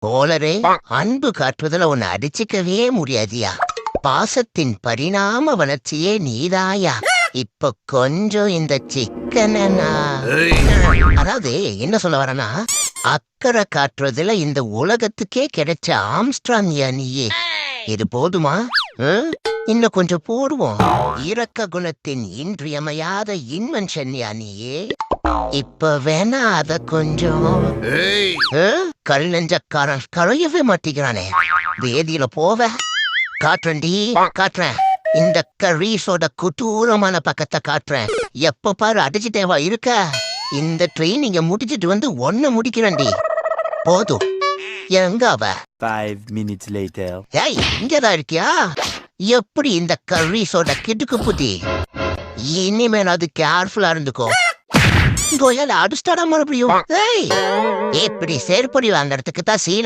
போலரே, அன்பு காட்டுவதில் உன்னை அடிச்சுக்கவே முடியாதியா. பாசத்தின் பரிணாம வளர்ச்சியே நீதாயா. இப்ப கொஞ்சம் இந்த சிக்கனா, அதாவது என்ன சொல்ல வரனா, அக்கறை காட்டுறதுல இந்த உலகத்துக்கே கிடைச்ச ஆம்ஸ்ட்ராங்கியா நீயே. இது போதுமா? இன்னும் கொஞ்சம் போடுவோம். இரக்க குணத்தின் இன்றியமையாத இன்வென்ஷன்யா நீயே. இப்ப வேணா அத கொஞ்சம். கல் நெஞ்சக்காரன் களையவே மாட்டிக்கிறானே. வேதியில போவ காட்டுறேன்டி, காட்டுறேன். இந்த கரீஸோட குட்டூரமான பக்கத்தை காட்டுறேன். எப்ப பாரு அடிச்சுட்டேவா இருக்க. இந்த ட்ரெயினிங்க முடிச்சிட்டு வந்து ஒன்ன முடிக்கிறேன்டி. போதும். எங்க அவ? 5 minutes later. ஏய், இங்கதான் இருக்கியா? எப்படி இந்த கரீஸோட கிடுக்கு புத்தி? இனிமேல் அது கேர்ஃபுல்லா இருந்துக்கோ. கோயால அடிச்சிட்டாடா மறுபடியும். ஏய், எப்படி செருப்படி வாங்கறதுக்கு தான் சீன